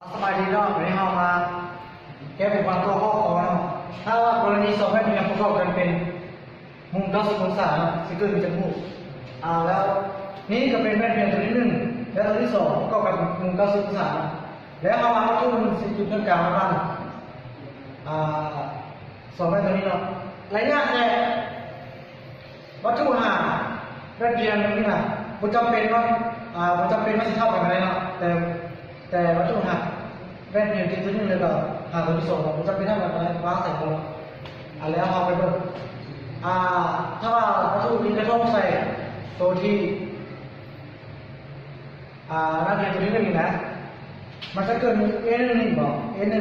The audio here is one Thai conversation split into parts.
สบายดีเนาะวันนี้เรามาแก้เป็นความตัวข้อคอเนาะถ้าว่ากรณีสองแม่เมียประกอบกันเป็นมุม90 องศาเนาะสิเกิดเป็นจมูกแล้วนี่ก็เป็นแม่เมียตัวที่หนึ่งแล้วตัวที่สองก็กับมุม90 องศาแล้วเอามาวัตถุมันสิจุดตรงกลางมาบ้างสองแม่ตัวนี้เนาะระยะแต่วัตถุห่างแม่เมียตัวนี้น่ะมันจำเป็นว่ามันจำเป็นไม่ใช่เท่ากันเลยเนาะแต่วัตถุหักแว่นเพียงที่ตัวนึงเลยก็หาตัวที่สองมันจะเป็นเท่ากับอะไรวางใส่ตัวแล้วเอาไปเบิ่งถ้าว่าวัตถุนี้จะต้องใส่ตัวที่หน้าเพียงตัวนี้หนึ่งนะมันจะเกิดA1บอกA1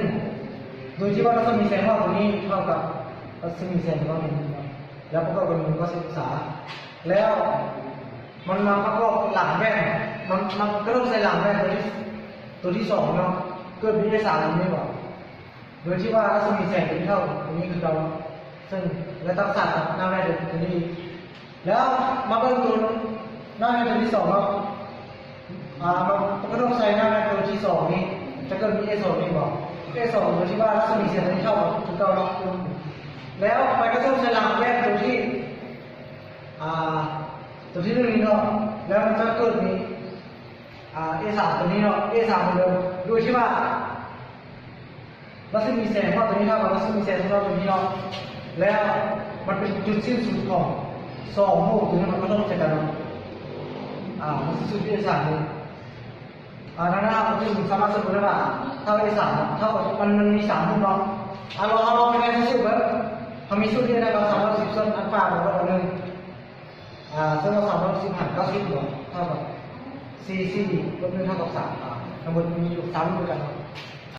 โดยที่ว่ารัศมีแสงรอบตัวนี้เท่ากับรัศมีแสงรอบนี้แล้วประกอบกันมันก็90 องศาแล้วมันมาประกอบหลังแว่นมันก็ต้องใส่หลังแว่นตัวที่สองเนาะเกิดวิทยาศาสตร์อะไรไม่บอกโดยที่ว่ารัศมีแสงตัวนี้เท่าตรงนี้คือเราซึ่งและตั้งศาสตร์หน้าแว่นตัวนี้แล้วมาเบิ่งตัวหน้าแว่นตัวที่สองเนาะมันก็ต้องใส่หน้าแว่นตัวที่สองนี้จะเกิดมีA2นี่บอกA2โดยที่ว่ารัศมีแสงตัวนี้เท่ากับคือเราเนาะแล้วไปก็ต้องใส่หลังแว่นตัวที่ตัวที่หนึ่งเนาะแล้วมันจะเกิดมีA3ตัวนี้เนาะA3เหมือนเดิมโดยที่ว่ารัศมีแสงว่าตัวนี้เท่ากับรัศมีแสงของเราตัวนี้เนาะแล้วมันเป็นจุดสิ้นสุดของสองโมตัวนี้มันก็ต้องเจอกันเนาะมันสุดที่A3เลยดังนั้นเราจึงสามารถสรุปได้ว่าเท่าA3เท่ากับมันมี3มุมเนาะเราเป็นไงสุดแบบเขามีสุดที่ได้เรา310ส่วนอัลฟาของเราหนึ่งซึ่งเรา310 หาร 90เนาะเท่ากับ4 ลบ 1 เท่ากับ 3ทั้งหมดมีอยู่3ด้วยกัน